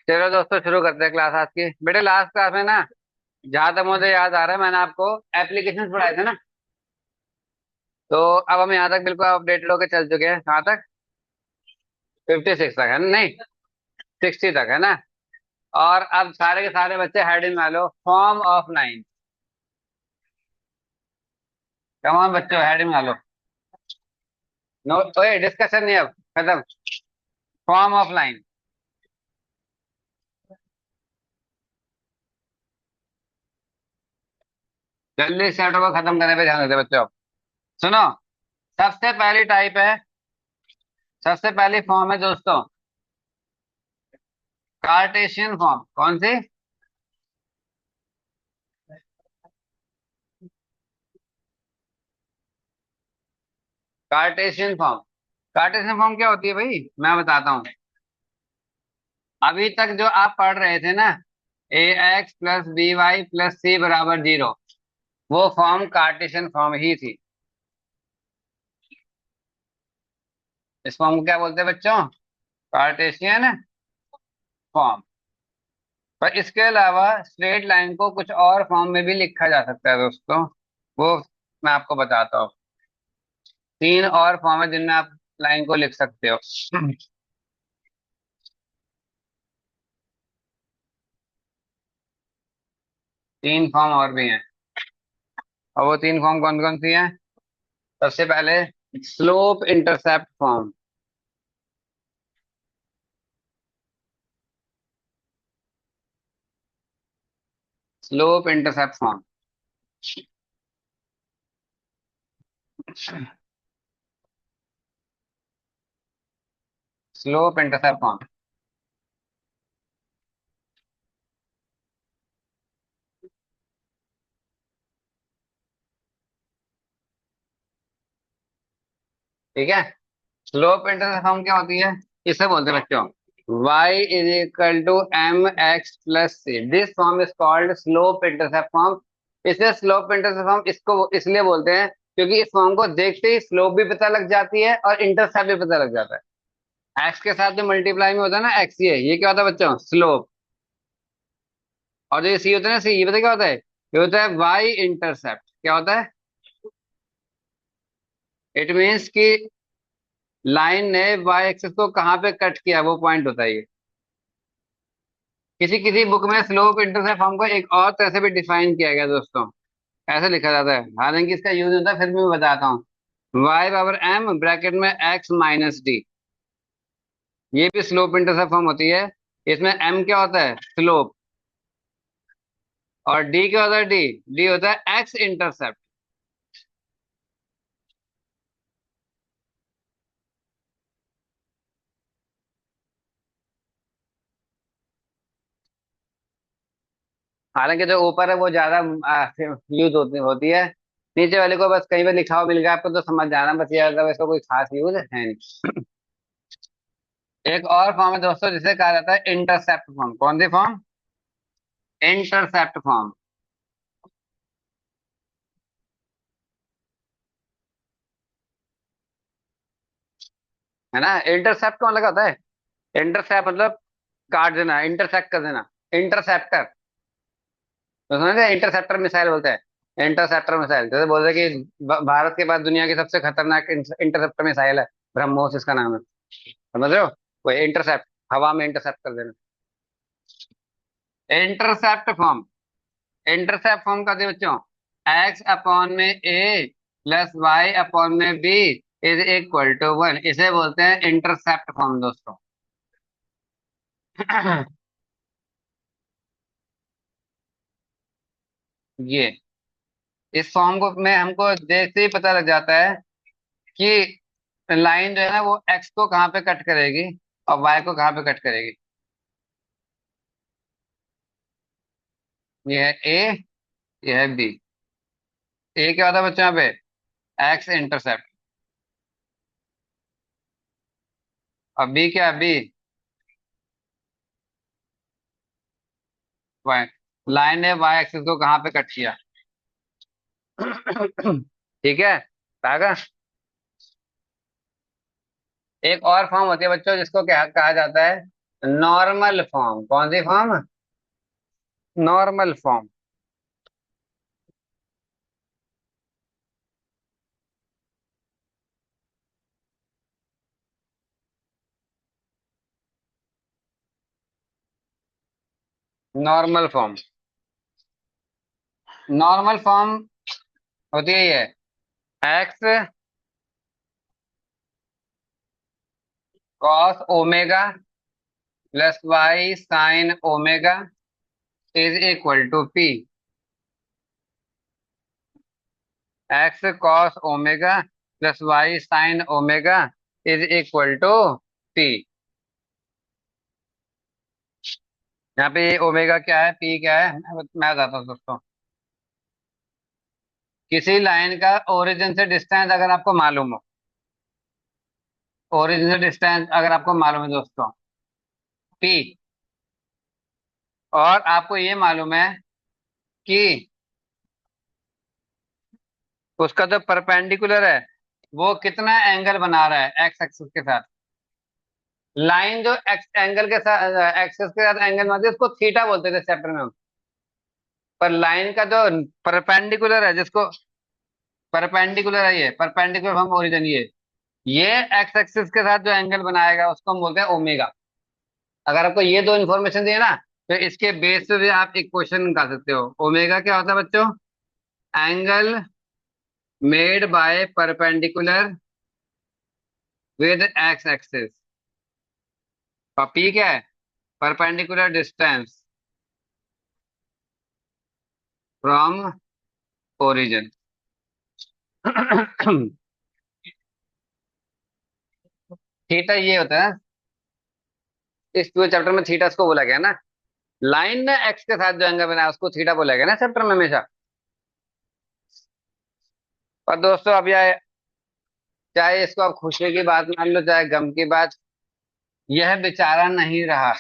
चलो दोस्तों, शुरू करते हैं क्लास आज की। बेटे लास्ट क्लास में ना, जहां तक मुझे याद आ रहा है, मैंने आपको एप्लीकेशन पढ़ाए थे ना। तो अब हम यहाँ तक बिल्कुल अपडेटेड होकर चल चुके हैं। कहाँ तक? 56 तक है ना? नहीं, 60 तक है ना। और अब सारे के सारे बच्चे हेडिंग में लो, फॉर्म ऑफ लाइन। तमाम बच्चों हेडिंग में लो। नो, ओए डिस्कशन नहीं, अब खत्म। Form of line. जल्दी सेटों को खत्म करने पे ध्यान देते बच्चों। सुनो, सबसे पहली टाइप है, सबसे पहली फॉर्म है दोस्तों, कार्टेशियन फॉर्म। कौन सी? Cartesian form. कार्टेशियन फॉर्म क्या होती है भाई, मैं बताता हूँ। अभी तक जो आप पढ़ रहे थे ना, A X plus B Y plus C बराबर 0, वो फॉर्म कार्टेशियन फॉर्म ही थी। इस फॉर्म को क्या बोलते हैं बच्चों? Cartesian form. पर इसके अलावा स्ट्रेट लाइन को कुछ और फॉर्म में भी लिखा जा सकता है दोस्तों। वो मैं आपको बताता हूँ। तीन और फॉर्म है जिनमें आप लाइन को लिख सकते हो। तीन फॉर्म और भी हैं। और वो तीन फॉर्म कौन कौन सी हैं? सबसे पहले slope intercept form. Slope intercept form. Slope intercept form. ठीक है। स्लोप इंटरसेप्ट फॉर्म क्या होती है? इसे बोलते हैं बच्चों, y is equal to m x plus c. This form is called slope intercept form. इसे स्लोप इंटरसेप्ट फॉर्म इसको इसलिए बोलते हैं क्योंकि इस फॉर्म को देखते ही स्लोप भी पता लग जाती है और इंटरसेप्ट भी पता लग जाता है। एक्स के साथ जो मल्टीप्लाई में होता है ना, एक्स, ये क्या होता है बच्चों? स्लोप। और जो ये सी होता है ना, सी, ये पता क्या होता है? ये होता है वाई इंटरसेप्ट। क्या होता है? इट मीन्स कि लाइन ने वाई एक्सिस को कहाँ पे कट किया, वो पॉइंट होता है ये। किसी किसी बुक में स्लोप इंटरसेप्ट फॉर्म को एक और तरह से भी डिफाइन किया गया दोस्तों। ऐसे लिखा जाता है, हालांकि इसका यूज होता है, फिर भी मैं बताता हूँ। वाई पावर एम ब्रैकेट में एक्स माइनस डी, ये भी स्लोप इंटरसेप्ट फॉर्म होती है। इसमें एम क्या होता है? स्लोप। और डी क्या होता है? डी, डी होता है एक्स इंटरसेप्ट। हालांकि जो ऊपर है वो ज्यादा यूज होती है। नीचे वाले को बस कहीं पे लिखा हुआ मिल गया आपको तो समझ जाना, बस ये, मतलब इसका कोई खास यूज है नहीं। एक और फॉर्म है दोस्तों जिसे कहा जाता है इंटरसेप्ट फॉर्म। कौन सी फॉर्म? Intercept form. है ना? इंटरसेप्ट कौन लगा होता है? इंटरसेप्ट मतलब काट देना, इंटरसेक्ट कर देना। इंटरसेप्टर, तो समझे? इंटरसेप्टर मिसाइल बोलते हैं। इंटरसेप्टर मिसाइल जैसे बोलते हैं कि भारत के बाद दुनिया की सबसे खतरनाक इंटरसेप्टर मिसाइल है, ब्रह्मोस इसका नाम है। समझ रहे हो? वो इंटरसेप्ट, हवा में इंटरसेप्ट कर देना। Intercept form. इंटरसेप्ट फॉर्म का दे बच्चों, एक्स अपॉन में ए प्लस वाई अपॉन में बी इज इक्वल टू 1, इसे बोलते हैं इंटरसेप्ट फॉर्म दोस्तों। ये इस फॉर्म को में हमको देखते ही पता लग जाता है कि लाइन जो है ना, वो एक्स को कहाँ पे कट करेगी और वाई को कहाँ पे कट करेगी। ये है ए, ये है बी। ए क्या होता है बच्चों यहाँ पे? X intercept. और बी क्या है? B y. लाइन ने वाई एक्सिस को कहाँ पे कट किया। ठीक है, कहा। एक और फॉर्म होती है बच्चों जिसको क्या कहा जाता है? नॉर्मल फॉर्म, कौन सी form? Normal form. Normal form. Normal form होती है ये, X cos omega plus Y sine omega is equal to P. X cos omega plus Y sine omega is equal to P. यहाँ पे omega क्या है, P क्या है, मैं बताता हूँ दोस्तों। किसी लाइन का ओरिजिन से डिस्टेंस अगर आपको मालूम हो, ओरिजिन से डिस्टेंस अगर आपको मालूम है दोस्तों, पी, और आपको ये मालूम है कि उसका जो परपेंडिकुलर है वो कितना एंगल बना रहा है एक्स एक्सिस के साथ। लाइन जो एक्स एंगल के साथ, एक्सिस के साथ एंगल बनाती है उसको थीटा बोलते थे चैप्टर में हम। पर लाइन का जो परपेंडिकुलर है, जिसको परपेंडिकुलर है, ये परपेंडिकुलर फ्रॉम ओरिजिन, ये एक्स एक्सिस के साथ जो एंगल बनाएगा उसको हम बोलते हैं ओमेगा। अगर आपको ये दो इन्फॉर्मेशन दिए ना, तो इसके बेस पे भी आप एक क्वेश्चन निकाल सकते हो। ओमेगा क्या होता है बच्चों? Angle made by perpendicular with x axis. और पी क्या है? Perpendicular distance from origin. Theta ये होता है, इस पूरे चैप्टर में थीटा इसको बोला गया ना। लाइन ने एक्स के साथ जो एंगल बनाया उसको थीटा बोला गया ना चैप्टर में हमेशा। और दोस्तों अब यह, चाहे इसको आप खुशी की बात मान लो चाहे गम की बात, यह बेचारा नहीं रहा।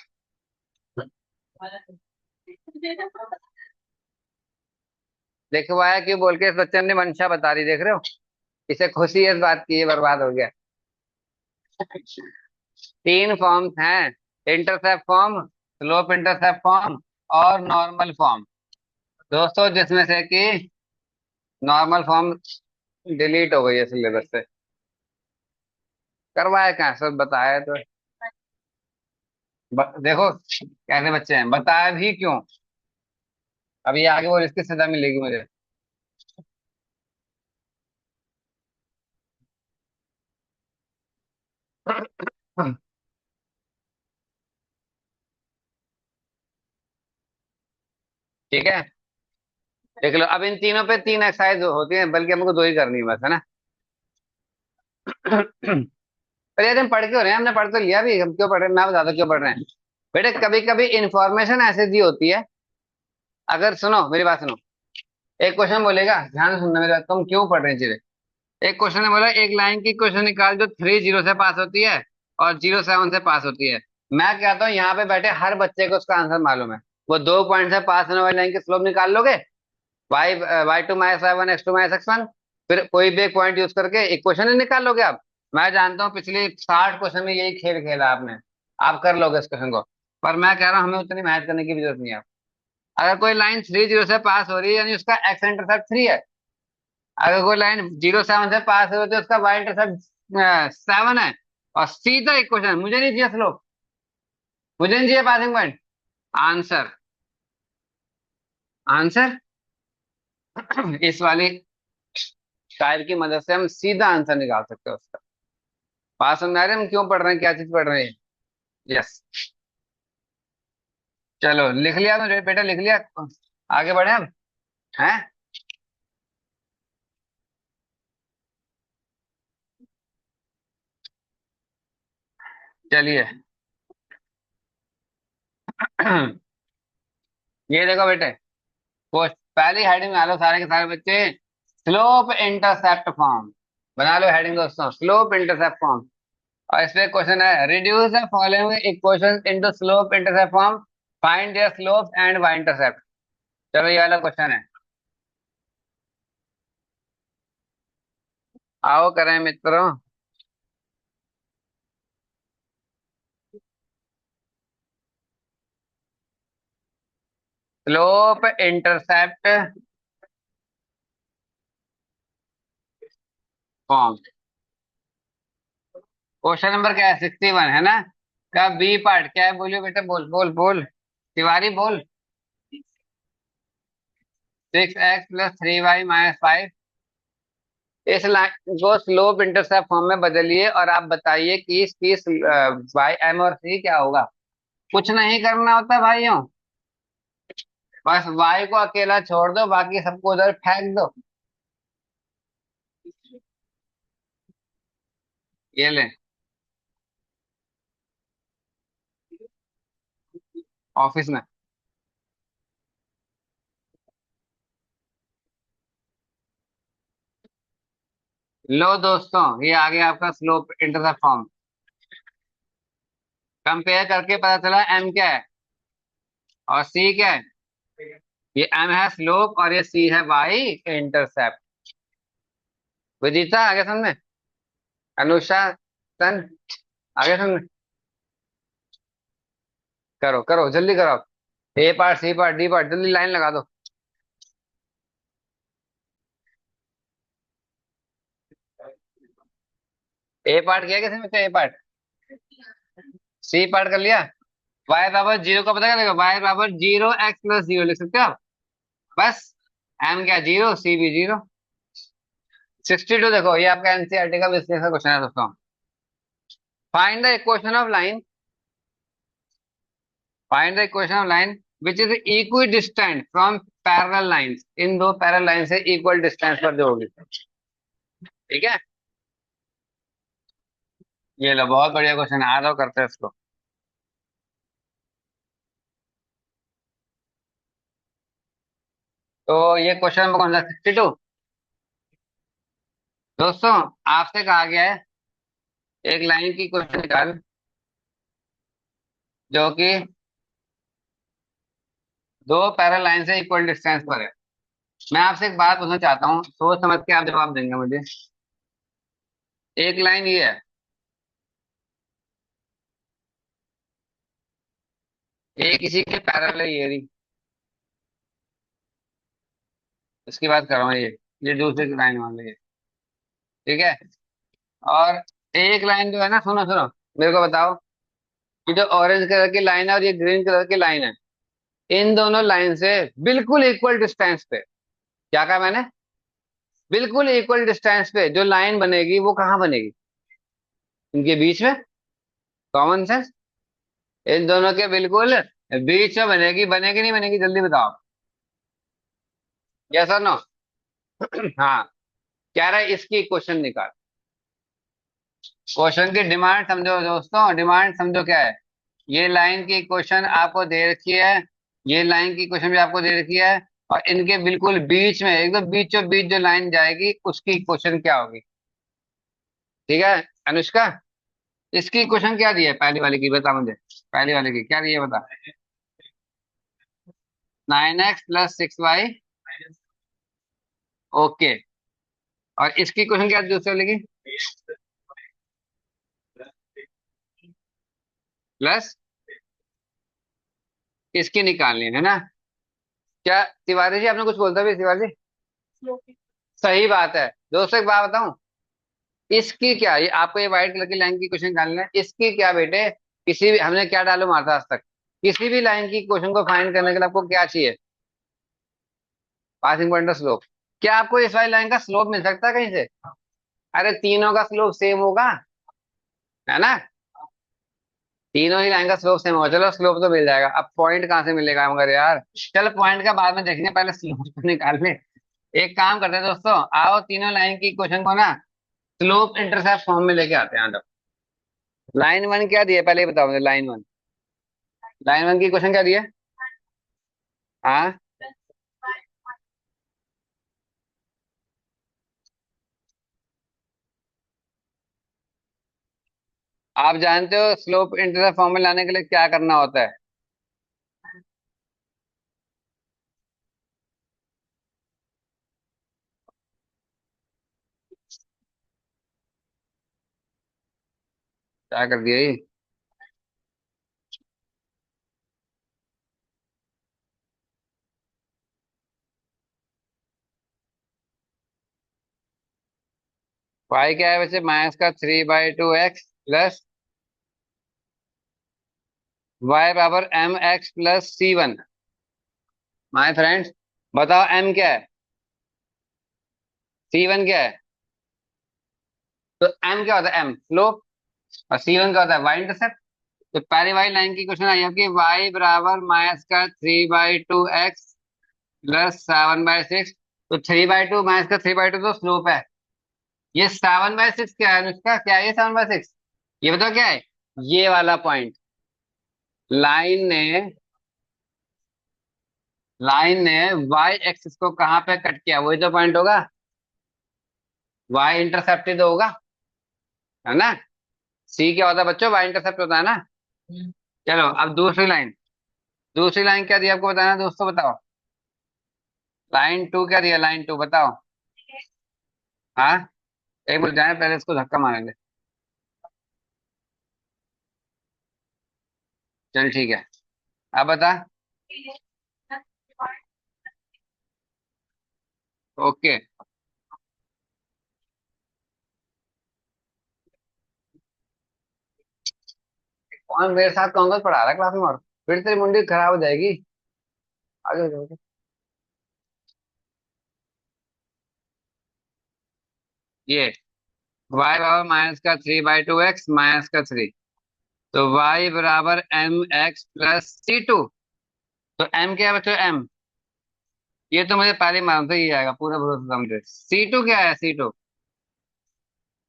लिखवाया क्यों बोल के इस बच्चे ने मंशा बता दी, देख रहे हो? इसे खुशी है इस बात की, ये बर्बाद हो गया। तीन फॉर्म्स हैं, intercept form, slope intercept form और नॉर्मल फॉर्म। दोस्तों जिसमें से कि नॉर्मल फॉर्म डिलीट हो गई है सिलेबस से। करवाया कहाँ, सब बताया तो। देखो कैसे बच्चे हैं, बताया भी क्यों। अभी आगे वो इसकी सजा मिलेगी मुझे। ठीक है, देख लो अब इन तीनों पे तीन एक्सरसाइज होती हैं, बल्कि हमको दो ही करनी है बस, है ना। पर यार हम पढ़ क्यों रहे हैं, हमने पढ़ तो लिया भी, हम क्यों पढ़ रहे हैं, मैं बताता हूँ क्यों पढ़ रहे हैं। बेटे कभी कभी इंफॉर्मेशन ऐसे दी होती है, अगर सुनो मेरी बात सुनो। एक क्वेश्चन बोलेगा, ध्यान से सुनना मेरी बात, तुम क्यों पढ़ रहे हैं चीजें। एक क्वेश्चन ने बोला एक लाइन की क्वेश्चन निकाल जो 3 0 से पास होती है और 0 7 से पास होती है। मैं कहता हूँ यहाँ पे बैठे हर बच्चे को उसका आंसर मालूम है। वो 2 पॉइंट से पास होने वाली लाइन की स्लोप निकाल लोगे, Y y2 - y1 x2 - x1, फिर कोई भी एक पॉइंट यूज करके एक क्वेश्चन ही निकाल लोगे आप। मैं जानता हूँ पिछले 60 क्वेश्चन में यही खेल खेला आपने, आप कर लोगे इस क्वेश्चन को। पर मैं कह रहा हूँ हमें उतनी मेहनत करने की भी जरूरत नहीं है। अगर कोई लाइन 3 0 से पास हो रही है यानी उसका एक्स इंटरसेप्ट 3 है। अगर कोई लाइन 0 7 से पास हो रही है तो उसका वाई इंटरसेप्ट 7 है। और सीधा एक क्वेश्चन, मुझे नहीं चाहिए स्लोप, मुझे नहीं चाहिए पासिंग पॉइंट, आंसर। आंसर इस वाली टाइप की मदद से हम सीधा आंसर निकाल सकते हैं उसका। बात समझ आ रही है हम क्यों पढ़ रहे हैं, क्या चीज पढ़ रहे हैं। यस। चलो लिख लिया तुमने बेटा, लिख लिया। आगे बढ़े अब, हैं? चलिए। ये देखो बेटे, पहली हेडिंग बना लो सारे के सारे बच्चे, स्लोप इंटरसेप्ट फॉर्म। बना लो हेडिंग दोस्तों, स्लोप इंटरसेप्ट फॉर्म। और इस पे क्वेश्चन है, reduce the following equation into slope intercept form, find their slope and y intercept. चलो ये वाला क्वेश्चन है, आओ करें मित्रों। Slope intercept form. Question number क्या है? 61 है ना? का बी पार्ट क्या है? बोलियो बेटा, बोल बोल बोल, तिवारी बोल। 6x + 3y - 5। इस लाइन को स्लोप इंटरसेप्ट फॉर्म में बदलिए और आप बताइए कि इसकी वाई एम और सी क्या होगा। कुछ नहीं करना होता भाइयों, बस वाई को अकेला छोड़ दो, बाकी सबको उधर फेंक दो। ये ले, ऑफिस में। लो दोस्तों, ये आ गया आपका स्लोप इंटरसेप्ट फॉर्म। कंपेयर करके पता चला एम क्या है और सी क्या है। ये एम है स्लोप और ये सी है वाई इंटरसेप्ट। विदिता आगे समझ में? अनुषा, सन, आगे समझ में? करो करो जल्दी करो। A part, C part, D part, जल्दी लाइन लगा दो। ए पार्ट किया किसी में? ए पार्ट, सी पार्ट कर लिया। वाई बराबर जीरो का पता क्या लगेगा? वाई बराबर 0x + 0 लिख सकते हो आप। बस, एम क्या? जीरो, सी भी जीरो। 62 देखो, ये आपका एनसीईआरटी का बिजनेस का क्वेश्चन है दोस्तों। Find the equation of line, find the equation of line which is equidistant from parallel lines. इन दो पैरेलल लाइन से इक्वल डिस्टेंस पर जो होगी। ठीक है, ये लो, बहुत बढ़िया क्वेश्चन है, आ जाओ करते हैं इसको। तो ये क्वेश्चन नंबर कौन सा? 62। दोस्तों, आपसे कहा गया है एक लाइन की क्वेश्चन निकाल जो कि दो पैरेलल लाइन से इक्वल डिस्टेंस पर है। मैं आपसे एक बात पूछना चाहता हूँ, सोच समझ के आप जवाब देंगे मुझे। एक लाइन ये है, ये किसी के पैरेलल है, ये रही, इसकी बात कर रहा हूँ, ये दूसरे की लाइन मान लीजिए। ठीक है, और एक लाइन जो है ना, सुनो सुनो, मेरे को बताओ, कि जो ऑरेंज कलर की लाइन है और ये ग्रीन कलर की लाइन है, इन दोनों लाइन से बिल्कुल इक्वल डिस्टेंस पे, क्या कहा मैंने? बिल्कुल इक्वल डिस्टेंस पे जो लाइन बनेगी वो कहाँ बनेगी? इनके बीच में। Common sense. इन दोनों के बिल्कुल बीच में बनेगी, बनेगी नहीं बनेगी? जल्दी बताओ, यस और नो? हाँ, कह रहा है इसकी क्वेश्चन निकाल। क्वेश्चन की डिमांड समझो दोस्तों, डिमांड समझो क्या है। ये लाइन की क्वेश्चन आपको दे रखी है, ये लाइन की क्वेश्चन भी आपको दे रखी है, और इनके बिल्कुल बीच में, एकदम बीचों बीच जो लाइन जाएगी उसकी क्वेश्चन क्या होगी। ठीक है अनुष्का, इसकी क्वेश्चन क्या दी है पहली वाले की, बता मुझे। पहली वाले की क्या दी है बता। 9x + 6y। ओके, और इसकी क्वेश्चन क्या दूसरे वाले की? प्लस, इसकी निकालनी है ना? क्या तिवारी जी, आपने कुछ बोलता भी तिवारी जी? सही बात है दोस्तों, एक बात बताऊं, इसकी क्या, ये आपको ये व्हाइट कलर की लाइन की क्वेश्चन निकालना है, इसकी क्या बेटे, किसी भी, हमने क्या डालो मारता आज तक, किसी भी लाइन की क्वेश्चन को फाइंड करने के लिए आपको क्या चाहिए? Passing point slope. क्या आपको इस वाली लाइन का स्लोप मिल सकता है कहीं से? अरे तीनों का स्लोप सेम होगा, है ना? तीनों ही लाइन का स्लोप सेम होगा, चलो स्लोप तो मिल जाएगा, अब पॉइंट कहाँ से मिलेगा मगर यार। चल पॉइंट का बाद में देखेंगे, पहले स्लोप तो निकाल ले। एक काम करते हैं दोस्तों, आओ तीनों लाइन की क्वेश्चन को ना स्लोप इंटरसेप्ट फॉर्म में लेके आते हैं। लाइन वन क्या दिया पहले ये बताओ मुझे, लाइन वन, लाइन वन की क्वेश्चन क्या दिया? हाँ, आप जानते हो स्लोप इंटरसेप्ट फॉर्म में लाने के लिए क्या करना होता है? क्या कर दिया ये? वाई क्या है बच्चे, -3/2x प्लस वाई बराबर mx+c1। माय फ्रेंड्स, बताओ m क्या है, c1 क्या है। तो m क्या होता है, m स्लोप, और c1 क्या होता है, y इंटरसेप्ट। तो पहली वाली लाइन की क्वेश्चन आई आपकी, y बराबर -3/2x प्लस 7/6। तो 3/2 -3/2 तो स्लोप है। ये 7/6 क्या है, इसका क्या है, ये 7/6, ये बताओ क्या है, ये वाला पॉइंट। लाइन ने लाइन ने y एक्सिस को कहाँ पे कट किया, वही तो पॉइंट होगा, y इंटरसेप्ट ही तो होगा, है ना। c क्या होता है बच्चों, y इंटरसेप्ट होता है ना। चलो अब दूसरी लाइन क्या दिया आपको बताना दोस्तों, बताओ। लाइन 2 क्या दिया, लाइन 2 बताओ। हाँ, एक मिनट जाए, पहले इसको धक्का मारेंगे। चल ठीक है, अब बता। ओके। कौन मेरे साथ कौन कौन पढ़ा रहा है क्लास में, और फिर तेरी मुंडी खराब हो जाएगी। आगे हो जाओगे। ये y बराबर -3/2x -3। तो y बराबर mx+c2। तो m क्या है बच्चों, m, ये तो मुझे पहले मालूम था, ये आएगा, पूरा भरोसा था मुझे। c2 क्या है, c2,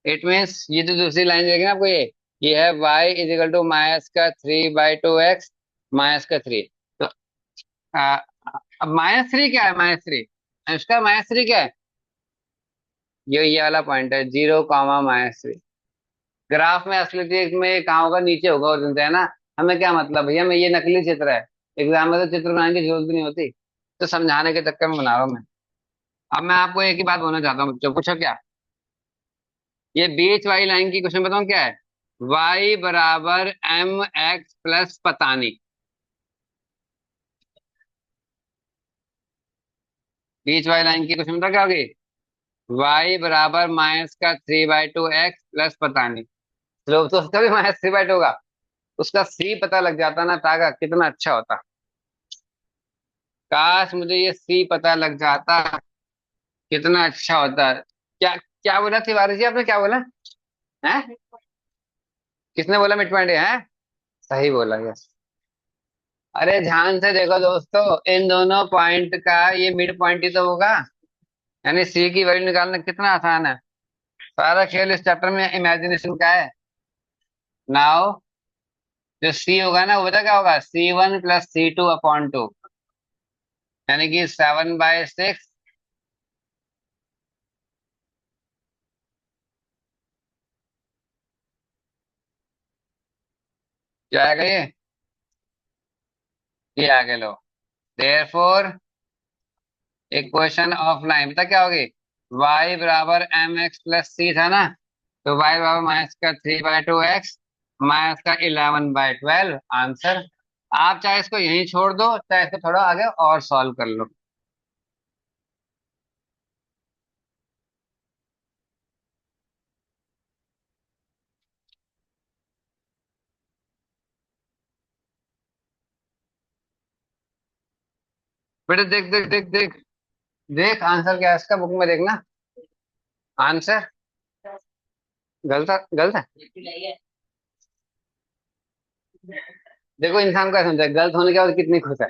इट मीन्स ये तो दूसरी लाइन देखें ना आपको, ये है y इजिकल टू -3/2x -3। तो आ, अब -3 क्या है, -3, इसका -3 क्या है, ये वाला पॉइंट है, 0, ग्राफ में असली में कहाँ होगा, नीचे होगा ओरिजिन से, है ना। हमें क्या मतलब भैया, मैं ये नकली चित्र है, एग्जाम में तो चित्र बनाने की जरूरत भी नहीं होती, तो समझाने के चक्कर में बना रहा हूँ मैं। अब मैं आपको एक ही बात बोलना चाहता हूँ बच्चों, पूछो क्या। ये बीच वाली लाइन की क्वेश्चन बताऊँ क्या है, y बराबर mx प्लस पता नहीं। बीच वाली लाइन की क्वेश्चन बताओ क्या होगी, y बराबर -3/2x प्लस पता नहीं। स्लोप तो उसका भी -3/2 होगा, उसका c पता लग जाता ना तागा, कितना अच्छा होता। काश मुझे ये सी पता लग जाता, कितना अच्छा होता। क्या क्या बोला तिवारी जी, आपने क्या बोला है, किसने बोला मिड पॉइंट है, सही बोला, यस। अरे ध्यान से देखो दोस्तों, इन दोनों पॉइंट का ये मिड पॉइंट ही तो होगा, यानी सी की वैल्यू निकालना कितना आसान है। सारा खेल इस चैप्टर में इमेजिनेशन का है। नाउ जो सी होगा ना, वो पता क्या होगा, C1 + C2/2, यानी कि 7/6। क्या आएगा ये आगे लो, देयरफॉर इक्वेशन ऑफ लाइन पता क्या होगी, y बराबर mx+c था ना, तो y बराबर -3/2x -11/12 आंसर। आप चाहे इसको यहीं छोड़ दो, चाहे इसको थोड़ा आगे और सॉल्व कर लो। बेटे देख देख देख देख, देख आंसर क्या है इसका, बुक में देखना आंसर। गलत गलत है। देखो इंसान को ऐसा समझा, गलत होने के बाद कितनी खुश है,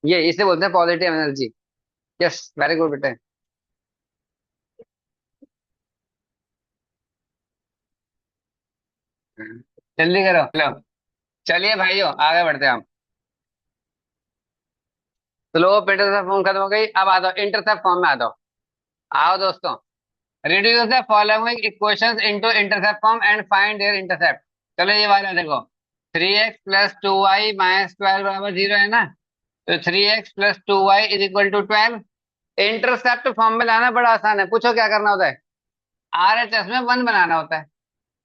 ये इसे बोलते हैं positive energy. Yes, very good बेटे। जल्दी करो लो। चलिए भाइयों, आगे बढ़ते हैं हम। स्लोप इंटरसेप्ट फॉर्म खत्म हो गई, अब आ जाओ इंटरसेप्ट फॉर्म में आ जाओ। आओ दोस्तों, reduce the following equations into intercept form and find their intercept। चलो ये वाला देखो, 3x + 2y -12 बराबर 0 है ना, तो 3x + 2y = 12। इंटरसेप्ट फॉर्म में लाना बड़ा आसान है, पूछो क्या करना होता है, RHS में 1 बनाना होता है,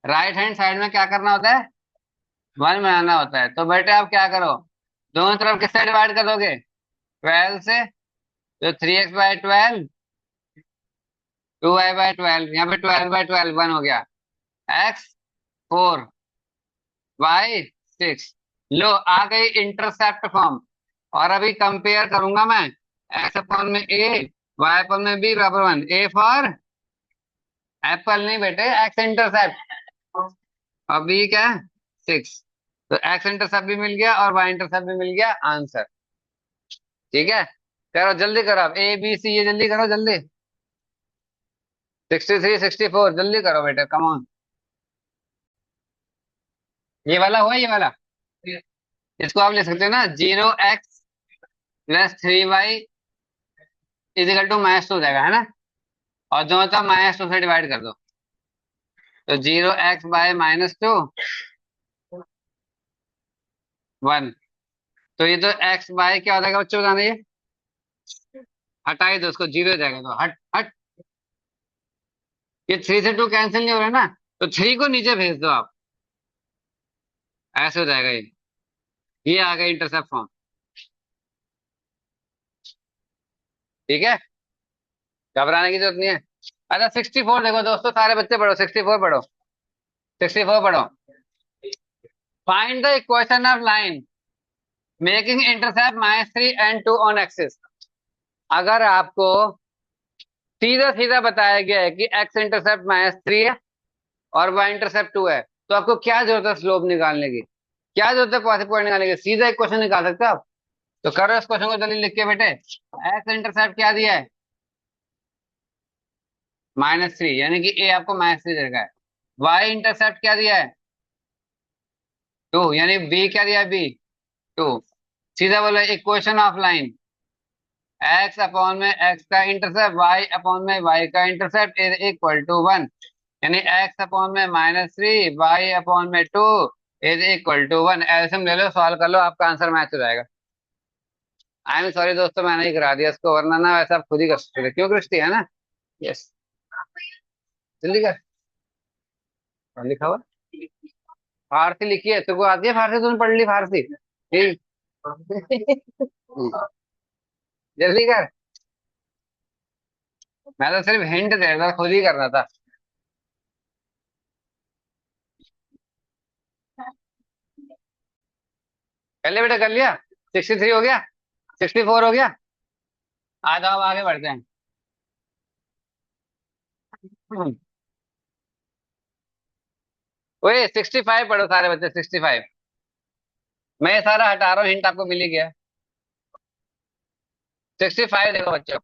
राइट हैंड साइड में क्या करना होता है, 1 बनाना होता है। तो बेटे आप क्या करो, दोनों तरफ किससे डिवाइड कर दोगे, 12 से। तो 3x/12 2y/12, यहाँ पे 12/12 1 हो गया। x 4, y 6। लो आ गई इंटरसेप्ट फॉर्म। और अभी कंपेयर करूंगा मैं, x अपॉन में a, y अपॉन में b बराबर 1। a फॉर एप्पल नहीं बेटे, x इंटरसेप्ट। और b क्या है? 6। तो x इंटरसेप्ट भी मिल गया और y इंटरसेप्ट भी मिल गया, आंसर। ठीक है, करो जल्दी करो, अब ए बी सी ये जल्दी करो जल्दी। 63 64 जल्दी करो बेटे, कम ऑन। ये वाला हुआ, ये वाला। इसको आप ले सकते हो ना, 0x+3y इजिकल टू -2 हो जाएगा, है ना। और जो होता है -2 से डिवाइड कर दो। तो 0x/-2 1। तो ये तो x बाय क्या हो जाएगा बच्चों, बताना ये। हटाई दो उसको, 0 हो जाएगा, तो हट हट। ये 3 से 2 कैंसिल नहीं हो रहा ना, तो 3 को नीचे भेज दो आप, ऐसे हो जाएगा ये आ गया इंटरसेप्ट फॉर्म। ठीक है, घबराने की जरूरत नहीं है। अच्छा 64 देखो दोस्तों, सारे बच्चे पढ़ो, 64 पढ़ो, 64 पढ़ो। Find the equation of line making intercept -3 and 2 on axis. अगर आपको सीधा सीधा बताया गया है कि एक्स इंटरसेप्ट -3 है और वाई इंटरसेप्ट 2 है, तो आपको क्या जरूरत है स्लोप निकालने की, क्या जरूरत है पॉइंट निकालने की? सीधा एक क्वेश्चन निकाल सकते हो आप। तो करो इस क्वेश्चन को जल्दी लिख के बेटे। एक्स इंटरसेप्ट क्या दिया है? -3, यानी कि ए आपको -3 दे रखा है। वाई इंटरसेप्ट क्या दिया है? 2, यानी बी क्या दिया है? बी 2। सीधा बोला equation of line, x upon में एक्स का इंटरसेप्ट, वाई अपॉन में वाई का इंटरसेप्ट इज इक्वल टू 1। यानी एक्स अपॉन में -3, वाई अपॉन में 2 इज इक्वल टू 1। एल्सियम ले लो, सॉल्व कर लो, आपका आंसर मैच हो जाएगा। आई एम सॉरी दोस्तों, मैंने ही करा दिया इसको, वरना ना वैसे आप खुद ही कर सकते थे। क्यों कृष्टि, है ना? यस, जल्दी कर। और लिखा हुआ फारसी लिखी है, तुमको आती है फारसी? तुमने पढ़ ली फारसी? ठीक। जल्दी कर। मैं तो सिर्फ हिंट दे रहा था, खुद ही करना था। पहले बेटा कर लिया। 63 हो गया, 64 हो गया। आ जाओ, अब आगे बढ़ते हैं। हम्म। ओए 65 पढ़ो सारे बच्चे, 65। मैं ये सारा हटा रहा हूँ, हिंट आपको मिल ही गया। 65 देखो बच्चों,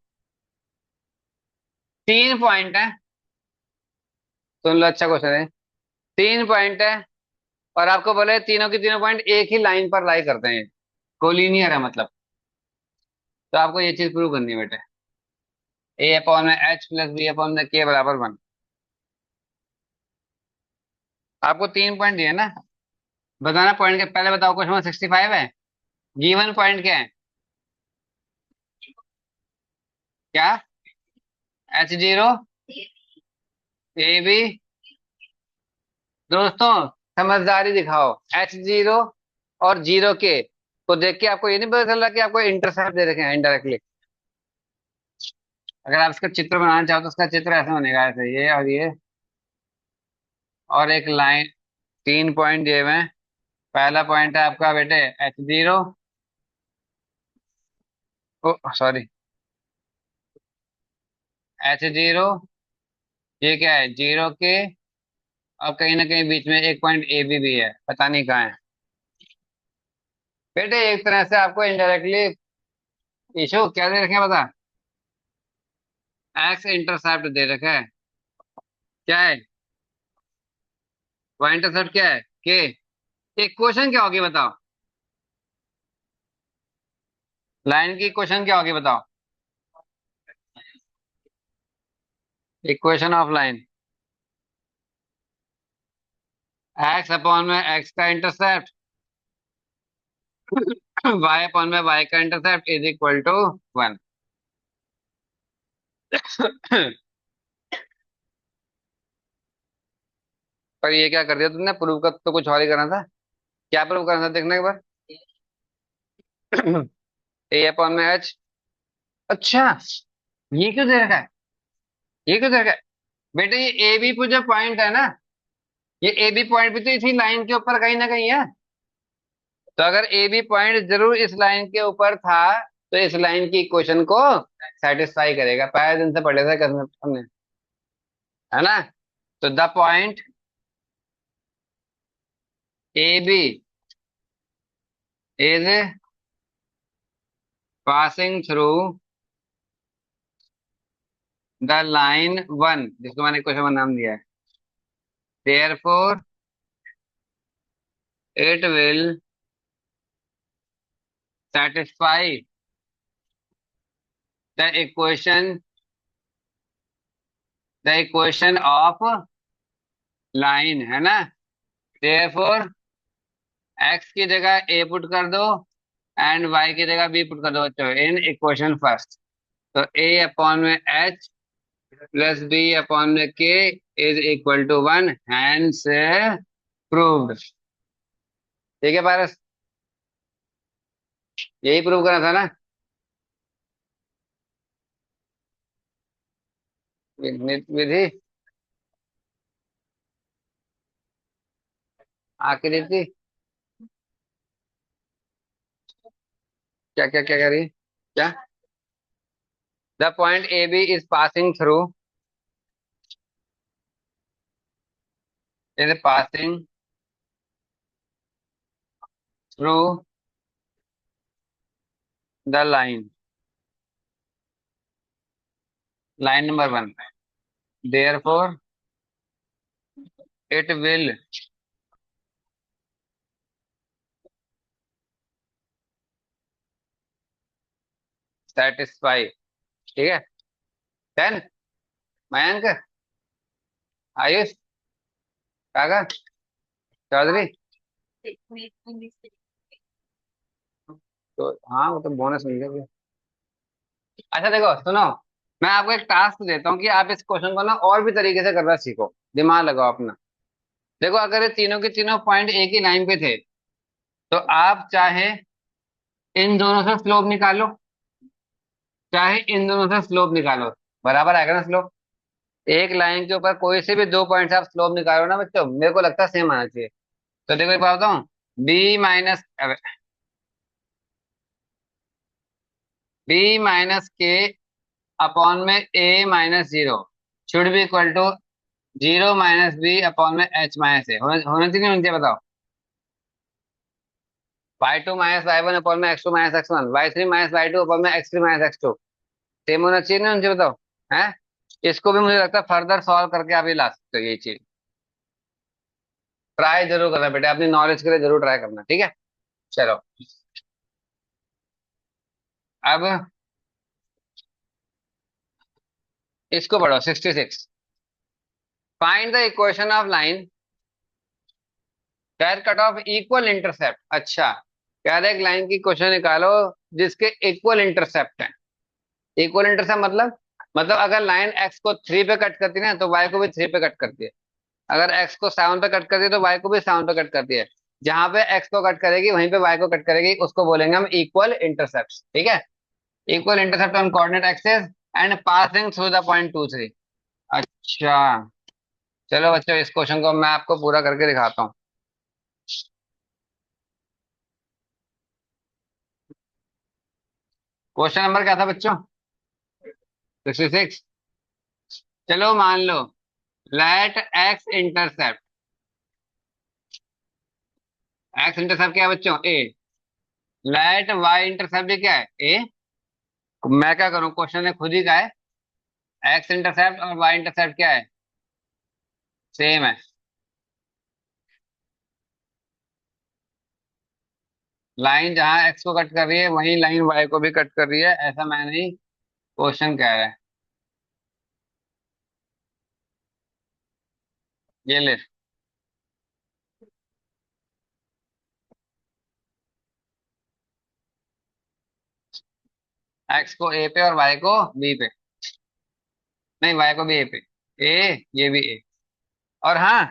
3 पॉइंट है। सुन लो, अच्छा क्वेश्चन है। 3 पॉइंट है, और आपको बोले तीनों की तीनों पॉइंट एक ही लाइन पर लाई करते हैं, कोलिनियर है मतलब। तो आपको ये चीज प्रूव करनी है बेटे। ए अपॉन में एच प्लस बी अपॉन में के बराबर 1। आपको 3 पॉइंट दिए ना, बताना पॉइंट के पहले बताओ। क्वेश्चन 65 है, गिवन पॉइंट क्या है? क्या? H0, AB। दोस्तों समझदारी दिखाओ, H0 और 0 के को देख के आपको ये नहीं पता चल रहा कि आपको इंटरसेप्ट दे रखे हैं इनडायरेक्टली। अगर आप इसका चित्र बनाना चाहो तो उसका चित्र ऐसे बनेगा, ऐसे ये और ये, और एक लाइन। 3 पॉइंट दिए हुए हैं। पहला पॉइंट है आपका बेटे H0, ओ सॉरी, H0। ये क्या है? 0 के। और कहीं ना कहीं बीच में एक पॉइंट AB भी है, पता नहीं कहाँ है। बेटे एक तरह से आपको इनडायरेक्टली इशू क्या दे रखे हैं बता? एक्स इंटरसेप्ट दे रखा है। क्या है? वाई इंटरसेप्ट क्या है? के। एक क्वेश्चन क्या होगी बताओ? लाइन की क्वेश्चन क्या होगी बताओ? Equation of line, x upon में एक्स का इंटरसेप्ट, वाई अपॉन में वाई का इंटरसेप्ट इज इक्वल टू 1। पर ये क्या कर दिया तुमने? प्रूव कर तो कुछ और ही करना था। क्या प्रूव करना था देखने के बाद? ए अपॉन में एच। अच्छा, ये क्यों दे रखा है? ये किधर का बेटा? ये ए बी पे जो पॉइंट है ना, ये ए बी पॉइंट भी तो इसी लाइन के ऊपर कहीं ना कहीं है। तो अगर ए बी पॉइंट जरूर इस लाइन के ऊपर था, तो इस लाइन की इक्वेशन को सेटिस्फाई करेगा। पहले दिन से पढ़े थे कसम हमने, है ना? तो the point a b is passing through the line one, जिसको मैंने क्वेश्चन वन नाम दिया है। Therefore it will satisfy the equation, the equation of line, है ना? देयरफॉर एक्स की जगह ए पुट कर दो एंड वाई की जगह बी पुट कर दो बच्चों इन इक्वेशन फर्स्ट। तो ए अपॉन में एच प्लस बी अपॉन में k is equal to one, hence proved. ठीक है पारस, यही प्रूव करना था ना? विधि आखिरी थी। क्या क्या क्या करी? क्या? The point a b is passing through, is passing through the line, line number one. Therefore it will satisfy. ठीक है। 10। मयंक, आयुष, काका, चौधरी। तो हाँ, वो तो बोनस मिल गया। अच्छा देखो सुनो, मैं आपको एक टास्क देता हूँ कि आप इस क्वेश्चन को ना और भी तरीके से करना सीखो, दिमाग लगाओ अपना। देखो अगर ये तीनों के तीनों पॉइंट एक ही लाइन पे थे, तो आप चाहे इन दोनों से स्लोप निकालो, चाहे इन दोनों से स्लोप निकालो, बराबर आएगा ना स्लोप? एक लाइन के ऊपर कोई से भी दो पॉइंट से आप स्लोप निकालो ना बच्चों, मेरे को लगता है सेम आना चाहिए। तो देखो एक बात बताऊं, B minus B minus K upon में A minus zero should be equal to zero minus B upon में एच माइनस ए। होना चाहिए नहीं होना चाहिए बताओ? Y two minus Y one upon में X two minus X one, Y three minus Y two upon में X three minus X two. Same होना चाहिए ना मुझे बताओ? है? इसको भी मुझे लगता है फर्दर सॉल्व करके आप ये ला सकते हो ये चीज। ट्राई जरूर करना बेटा, अपनी नॉलेज के लिए जरूर ट्राई करना, ठीक है? चलो अब इसको पढ़ो, 66। Find the equation of line that cut off equal intercept. अच्छा, कह रहे एक लाइन की क्वेश्चन निकालो जिसके इक्वल इंटरसेप्ट है। इक्वल इंटरसेप्ट मतलब अगर लाइन एक्स को थ्री पे कट करती है ना, तो वाई को भी थ्री पे कट करती है। अगर एक्स को सेवन पे कट करती है, तो वाई को भी सेवन पे कट करती है। जहां पे एक्स को कट करेगी वहीं पे वाई को कट करेगी, उसको बोलेंगे हम इक्वल इंटरसेप्ट। ठीक है? Equal intercept on coordinate axis and passing through the point two three. अच्छा, चलो बच्चों इस क्वेश्चन को मैं आपको पूरा करके दिखाता हूँ। क्वेश्चन नंबर क्या था बच्चों? 66। चलो मान लो लेट एक्स इंटरसेप्ट क्या है बच्चों? ए। लेट वाई इंटरसेप्ट भी क्या है? ए। मैं क्या करूं, क्वेश्चन ने खुद ही कहा है एक्स इंटरसेप्ट और वाई इंटरसेप्ट क्या है? सेम है। लाइन जहां एक्स को कट कर रही है वही लाइन वाई को भी कट कर रही है, ऐसा मैं नहीं, क्वेश्चन कह रहा है। ये ले, एक्स को ए पे और वाई को बी पे। नहीं, वाई को भी ए पे। ए, ये भी ए। और हाँ,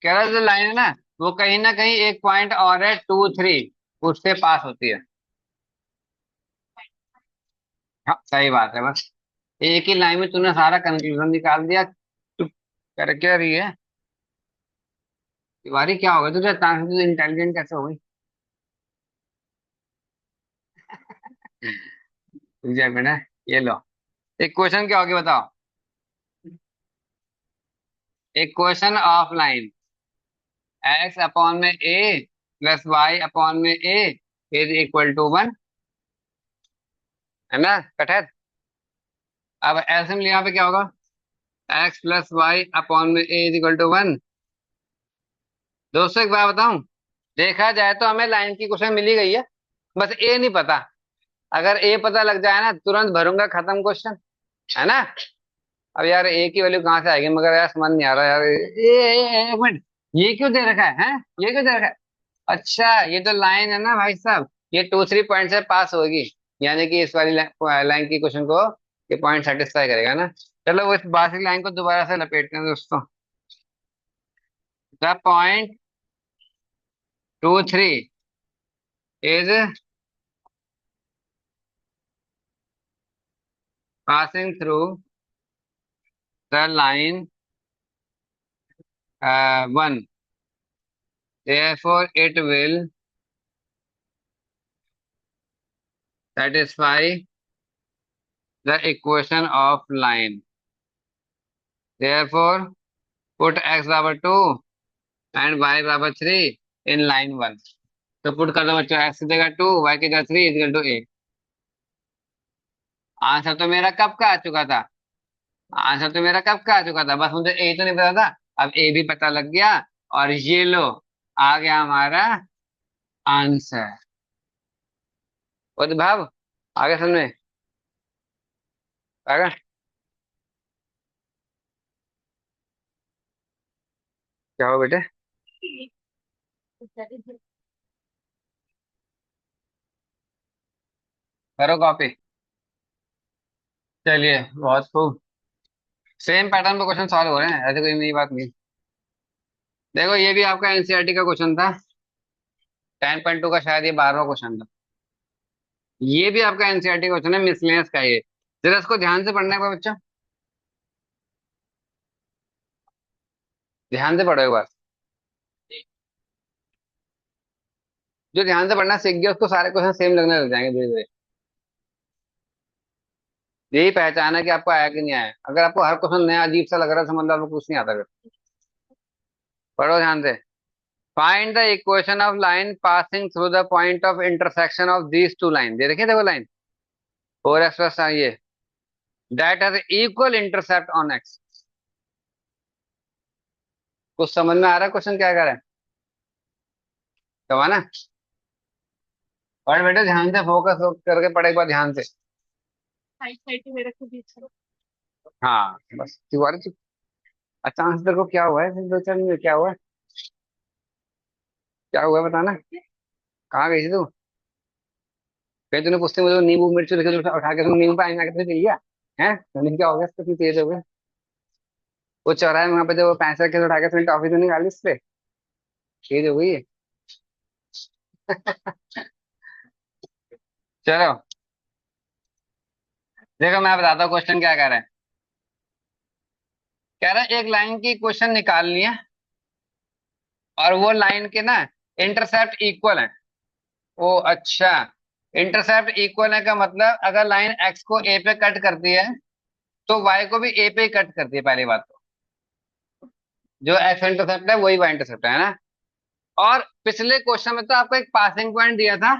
कह रहा जो लाइन है वो कहीं ना कहीं एक पॉइंट और है टू थ्री, उससे पास होती है। हाँ सही बात है बस। एक ही लाइन में तूने सारा कंक्लूजन निकाल दिया। तू कर क्या रही है तिवारी? क्या हो गया तुझे? तुझे इंटेलिजेंट कैसे हो गई? तुझे बेटा, ये लो। एक क्वेश्चन क्या हो गया बताओ। एक question of line x upon में ए प्लस वाई अपॉन में ए इज इक्वल टू वन, है ना कटहत? अब एल्सियम लिया पे क्या होगा? एक्स प्लस वाई अपॉन में ए इज इक्वल टू वन। दोस्तों एक बात बताऊं, देखा जाए तो हमें लाइन की क्वेश्चन मिली गई है, बस ए नहीं पता। अगर ए पता लग जाए ना, तुरंत भरूंगा, खत्म क्वेश्चन, है ना? अब यार ए की वैल्यू कहाँ से आएगी? मगर यार समझ नहीं आ रहा यार। एक मिनट, ये क्यों दे रखा है? हैं? ये क्यों दे रखा है? अच्छा, ये जो लाइन है ना भाई साहब, ये 2-3 पॉइंट से पास होगी। यानी कि इस वाली लाइन की क्वेश्चन को ये पॉइंट सेटिस्फाई करेगा ना। चलो वो इस बाकी लाइन को दोबारा से लपेटते हैं दोस्तों। The point 2-3 is passing through the line 1, therefore it will satisfy the equation of line, therefore put x बराबर 2 एंड y बराबर 3 इन लाइन 1। तो पुट कर दो बच्चों, x की जगह 2, y की जगह 3 इक्वल टू 8। आंसर तो मेरा कब का आ चुका था? आंसर तो मेरा कब का आ चुका था, बस मुझे ए तो नहीं पता था। अब ए भी पता लग गया, और ये लो, आ गया हमारा आंसर। भाव आगे समझ में आगे? क्या हो बेटे? करो कॉपी। चलिए, बहुत खूब। सेम पैटर्न पे क्वेश्चन सॉल्व हो रहे हैं, ऐसे कोई नई बात नहीं। देखो ये भी आपका एनसीईआरटी का क्वेश्चन था, 10.2 का, शायद ये 12वां क्वेश्चन था। ये भी आपका एनसीईआरटी का क्वेश्चन है, मिसलेनियस का ये। जरा इसको ध्यान से पढ़ना है बच्चा, ध्यान से पढ़ो एक बार। जो ध्यान से पढ़ना सीख गया उसको सारे क्वेश्चन सेम लगने लग जाएंगे धीरे धीरे। यही पहचान है कि आपको आया कि नहीं आया। अगर आपको हर क्वेश्चन नया अजीब सा लग रहा है, तो मतलब आपको कुछ नहीं आता फिर। पढ़ो ध्यान से। Find the equation of line passing through the point of intersection of these two line. दे देखिए, देखो लाइन 4x प्लस ये that has equal intercept on X. कुछ समझ में आ रहा है क्वेश्चन क्या कर रहा है? ना पढ़ बेटे, ध्यान से फोकस करके पढ़े एक बार ध्यान से। हाँ बस तिवारी जी, अचानक से तेरे को क्या हुआ है? फिर 2-4 दिन में क्या हुआ है? क्या हुआ है बताना। कहाँ गई थी तू? फिर तूने पूछते मुझे नींबू मिर्च लिखे तो उठा के तुम नींबू पानी आके पी लिया है? तुमने क्या हो गया इसको, इतनी तेज हो गया? वो चौराहे में वहां पे जो वो पैसे रखे थे, उठा के तुमने टॉफी तो निकाली इससे? तेज हो गई है। चलो देखो, मैं बताता हूँ क्वेश्चन क्या कह रहा है। कह रहा है एक लाइन की इक्वेशन निकालनी है, और वो लाइन के ना इंटरसेप्ट इक्वल है। ओ अच्छा, इंटरसेप्ट इक्वल है का मतलब अगर लाइन एक्स को ए पे कट करती है, तो वाई को भी ए पे ही कट करती है। पहली बात तो जो एक्स इंटरसेप्ट है वही वाई इंटरसेप्ट है ना। और पिछले क्वेश्चन में तो आपको एक पासिंग पॉइंट दिया था,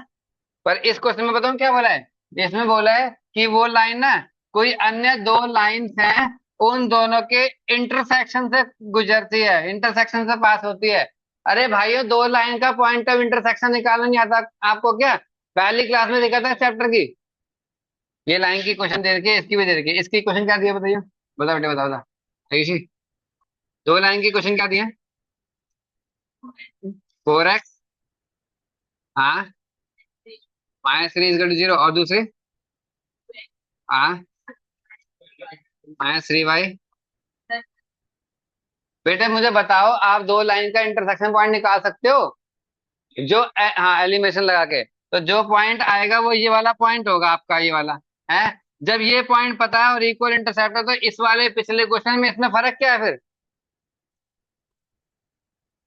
पर इस क्वेश्चन में बताऊं क्या बोला है? इसमें बोला है कि वो लाइन ना कोई अन्य दो लाइंस हैं, उन दोनों के इंटरसेक्शन से गुजरती है, इंटरसेक्शन से पास होती है। अरे भाइयों, दो लाइन का पॉइंट ऑफ इंटरसेक्शन निकालना नहीं आता आपको क्या? पहली क्लास में देखा था चैप्टर की। ये लाइन की क्वेश्चन दे रखी है, इसकी भी दे रखी है। इसकी क्वेश्चन क्या दिया बताइए? बताओ बेटे, बताओ बताओ। आयुषी, दो लाइन की क्वेश्चन क्या दिया? 4x, हाँ, -3 = 0, और दूसरी, हाँ, -3y। बेटे मुझे बताओ, आप दो लाइन का इंटरसेक्शन पॉइंट निकाल सकते हो? जो हाँ, एलिमिनेशन लगा के। तो जो पॉइंट आएगा वो ये वाला पॉइंट होगा आपका, ये वाला है। जब ये पॉइंट पता है और इक्वल इंटरसेप्ट है, तो इस वाले पिछले क्वेश्चन में इसमें फर्क क्या है फिर?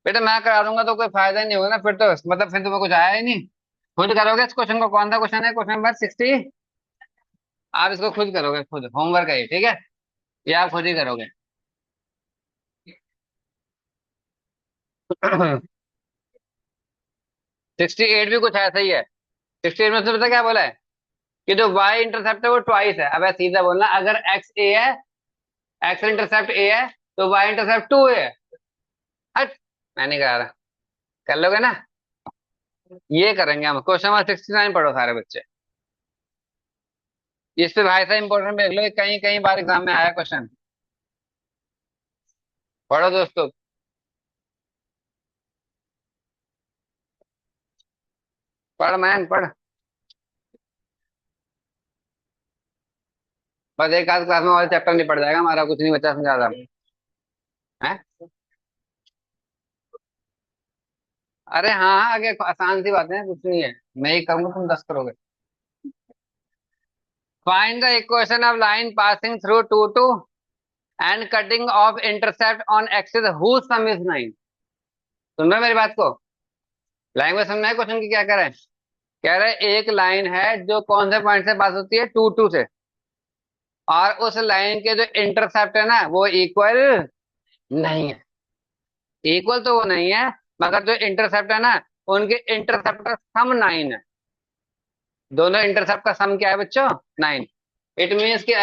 बेटा मैं करा दूंगा तो कोई फायदा नहीं होगा ना फिर, तो मतलब फिर तुम्हें कुछ आया ही नहीं। खुद करोगे इस क्वेश्चन को। कौन सा क्वेश्चन है? Question number 60। आप इसको खुद करोगे, खुद होमवर्क है ये, ठीक है? ये आप खुद ही करोगे। 68 भी कुछ ऐसा ही है। 68 में से पता क्या बोला है? कि जो वाई इंटरसेप्ट है वो ट्वाइस है। अब सीधा बोलना, अगर एक्स ए है, एक्स इंटरसेप्ट ए है, तो वाई इंटरसेप्ट 2 है। हट, मैं नहीं करा रहा। कर लोगे ना? ये करेंगे हम। क्वेश्चन नंबर 69 पढ़ो सारे बच्चे। इस पे भाई साहब इंपॉर्टेंट देख लो, कहीं कहीं बार एग्जाम में आया क्वेश्चन। पढ़ो दोस्तों। पढ़ मैन पढ़। बस एक आध क्लास में और चैप्टर नहीं पढ़ जाएगा हमारा, कुछ नहीं बचा समझा रहा है। अरे हाँ हाँ, आगे आसान सी बातें हैं, कुछ नहीं है। मैं ही करूंगा, तुम 10 करोगे। Find the equation of line passing through two two and cutting off intercept on axis whose sum is 9। सुन रहे हो मेरी बात को? लैंग्वेज समझना है क्वेश्चन की क्या कह रहे हैं? कह रहे हैं एक लाइन है जो कौन से पॉइंट से पास होती है, टू टू से। और उस लाइन के जो इंटरसेप्ट है ना वो इक्वल नहीं है। इक्वल तो वो नहीं है, मगर जो इंटरसेप्ट है ना, उनके इंटरसेप्ट का सम 9 है। दोनों इंटरसेप्ट का सम क्या है बच्चों? 9। इट मीन्स कि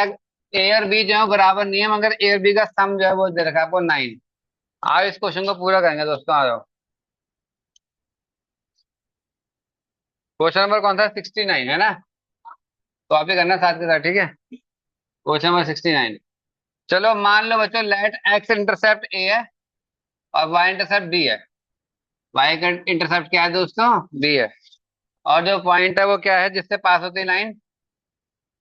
ए और बी जो है वो बराबर नहीं है, मगर ए और बी का सम जो है वो दे रखा है आपको 9। आओ इस क्वेश्चन को पूरा करेंगे दोस्तों, आ जाओ। क्वेश्चन नंबर कौन सा? 69 है ना? तो आप ही करना साथ के साथ, ठीक है? Question number 69। चलो मान लो बच्चों, लेट एक्स इंटरसेप्ट ए है और वाई इंटरसेप्ट डी है। वाई का इंटरसेप्ट क्या है दोस्तों? डी है। और जो पॉइंट है वो क्या है जिससे पास होती है लाइन?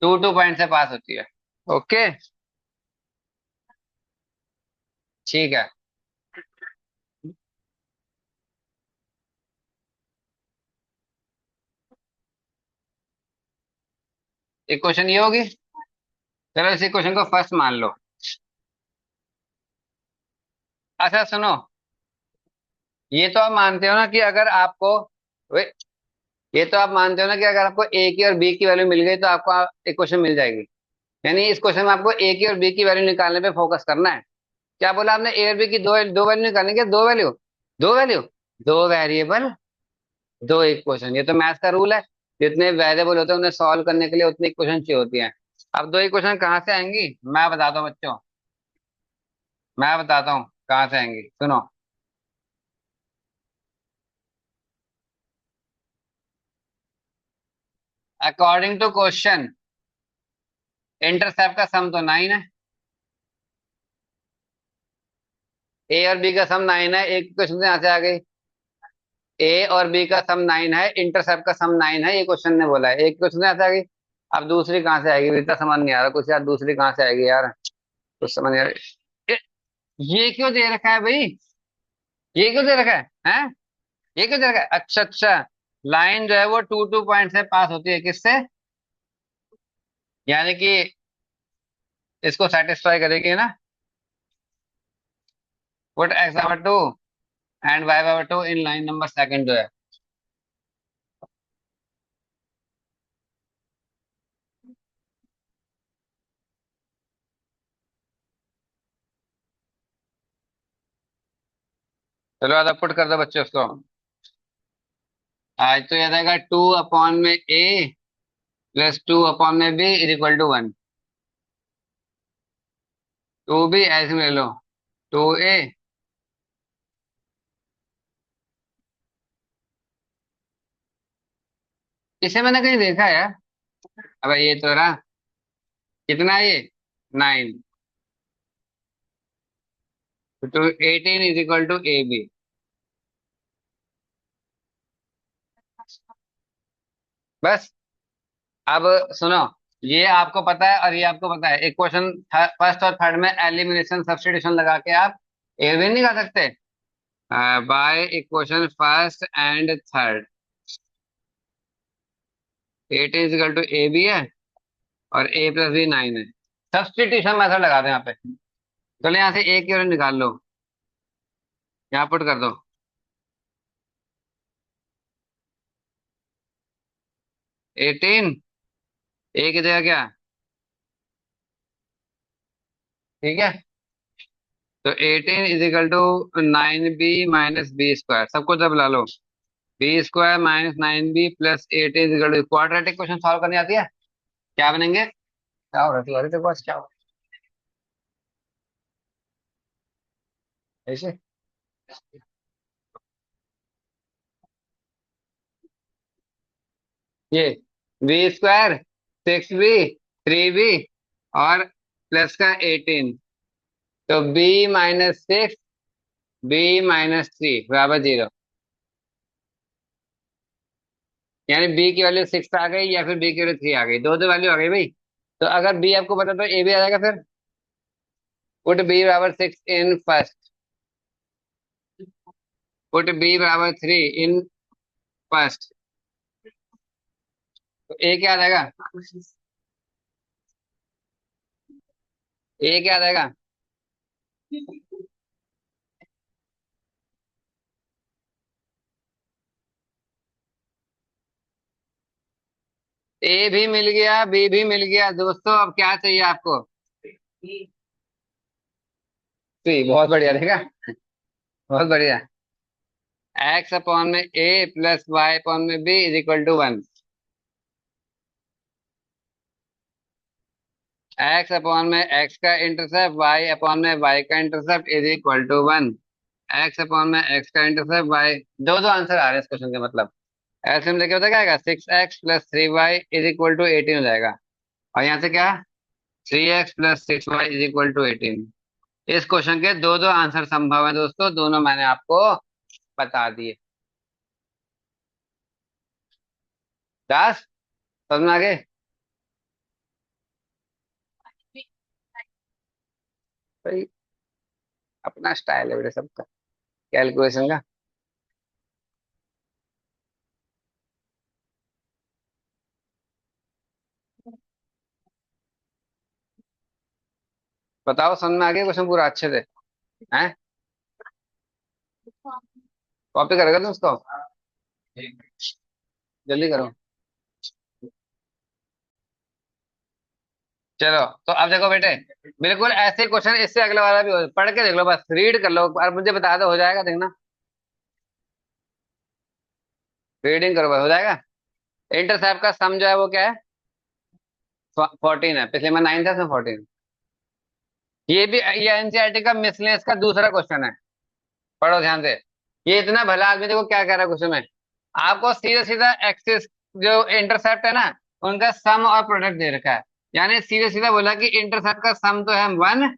टू टू पॉइंट से पास होती है। ओके, ठीक है। एक क्वेश्चन ये होगी। चलो इसी क्वेश्चन को फर्स्ट मान लो। अच्छा सुनो, ये तो आप मानते हो ना कि अगर आपको वे ये तो आप मानते हो ना कि अगर आपको ए की और बी की वैल्यू मिल गई तो आपको एक क्वेश्चन मिल जाएगी। यानी इस क्वेश्चन में आपको ए की और बी की वैल्यू निकालने पे फोकस करना है। क्या बोला आपने? ए और बी की दो दो वैल्यू निकालनी क्या? दो वैल्यू, दो वैल्यू, दो वेरिएबल, दो इक्वेशन। ये तो मैथ्स का रूल है। जितने वेरिएबल होते हैं उन्हें सॉल्व करने के लिए उतनी इक्वेशन चाहिए होती है। अब दो इक्वेशन कहाँ से आएंगी मैं बताता हूँ बच्चों। मैं बताता हूँ कहाँ से आएंगी, सुनो। अकॉर्डिंग टू क्वेश्चन, इंटरसेप्ट का सम तो 9 है। ए और बी का सम 9 है, एक क्वेश्चन से यहाँ से आ गई। ए और बी का सम 9 है, इंटरसेप्ट का सम 9 है, ये क्वेश्चन ने बोला है। एक क्वेश्चन से यहाँ से आ गई। अब दूसरी कहाँ से आएगी? इतना समझ नहीं आ रहा कुछ यार, दूसरी कहाँ से आएगी यार? कुछ समझ नहीं आ रहा। ये क्यों दे रखा है भाई? ये क्यों दे रखा है? हैं? ये क्यों दे रखा है? अच्छा अच्छा, लाइन जो है वो टू टू पॉइंट से पास होती है, किससे? यानी कि इसको सेटिस्फाई करेगी ना। Put x power two and y power two in line number second जो है। चलो आधा पुट कर दो बच्चे उसको। आज तो याद आएगा, 2 अपॉन में ए प्लस 2 अपॉन में b is equal to 1। Two भी ऐसे में ले लो, 2a। इसे मैंने कहीं देखा है यार। अब ये तो रहा, कितना ये? 9। तो 18 is equal to a b. बस। अब सुनो, ये आपको पता है और ये आपको पता है। एक क्वेश्चन फर्स्ट और थर्ड में एलिमिनेशन सब्स्टिट्यूशन लगा के आप ए भी नहीं कर सकते? By equation first and third, 18 is equal to a b है, और ए प्लस बी 9 है। सब्स्टिट्यूशन मेथड लगा दो यहाँ पे। चलो यहाँ से ए की वैल्यू निकाल लो, यहाँ पुट कर दो। 18, ए की जगह क्या? ठीक है, तो 18 is equal to 9b - b² सबको जब ला लो। b² - 9b + 18 is equal to, quadratic question solve करनी आती है? क्या बनेंगे? क्या हो रहा है तुम्हारे तेरे पास, क्या हो ऐसे? ये b², 6b, 3b और प्लस का 18, तो b - 6, b - 3 बराबर 0। यानी बी की वैल्यू 6 आ गई या फिर बी की वैल्यू 3 आ गई, दो दो वैल्यू आ गई भाई। तो अगर बी आपको पता तो ए भी आ जाएगा फिर। पुट बी बराबर 6 इन फर्स्ट, पुट बी बराबर 3 इन फर्स्ट, तो ए क्या आ जाएगा? ए क्या आ जाएगा? ए भी मिल गया, बी भी मिल गया दोस्तों, अब क्या चाहिए आपको? सी, बहुत बढ़िया, देखा, बहुत बढ़िया। एक्स अपॉन में ए प्लस वाई अपॉन में b is equal to 1। X upon में एक्स का इंटरसेप्ट, वाई अपॉन में वाई का intercept is equal to 1। X upon में एक्स का इंटरसेप्ट, वाई, दो दो आंसर आ रहे हैं इस क्वेश्चन के मतलब। एलसीएम लेके होता क्या आएगा? 6x + 3y is equal to 18 हो जाएगा। और यहाँ से क्या? 3x + 6y is equal to 18। इस क्वेश्चन के दो दो आंसर संभव है दोस्तों, दोनों मैंने आपको बता दिए। 10 समझ में आ गए? भाई अपना स्टाइल है बेटे सबका, कैलकुलेशन का। बताओ समझ में आ गया क्वेश्चन पूरा अच्छे से? हैं? कॉपी करेगा तुम उसको? जल्दी करो। चलो, तो अब देखो बेटे, बिल्कुल ऐसे क्वेश्चन इससे अगले वाला भी पढ़ के देख लो, बस रीड कर लो और मुझे बता दो, हो जाएगा देखना। रीडिंग करो बस, हो जाएगा। इंटरसेप्ट का सम जो है वो क्या है? 14 है, पिछले में 9 था, इसमें 14। ये भी, ये एनसीईआरटी का मिसलेनियस का दूसरा क्वेश्चन है, पढ़ो ध्यान से। ये इतना भला आदमी देखो क्या कह रहा है क्वेश्चन में। आपको सीधा सीधा एक्सिस, जो इंटरसेप्ट है ना, उनका सम और प्रोडक्ट दे रखा है। यानी सीधा सीधा बोला कि इंटरसेप्ट का सम तो है 1,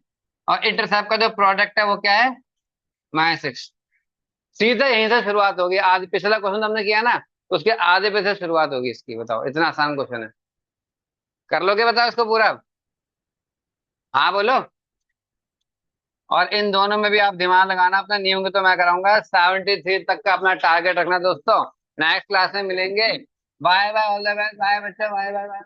और इंटरसेप्ट का जो प्रोडक्ट है वो क्या है? -6। सीधा यहीं से शुरुआत होगी, आज पिछला क्वेश्चन हमने किया ना, उसके आधे पे से शुरुआत होगी इसकी। बताओ, इतना आसान क्वेश्चन है, कर लोगे बताओ इसको पूरा? हाँ बोलो। और इन दोनों में भी आप दिमाग लगाना अपना, नियम के तो मैं कराऊंगा 73 तक का अपना टारगेट रखना दोस्तों। नेक्स्ट क्लास में मिलेंगे। Bye bye, all the best, bye बच्चा, बाय बाय।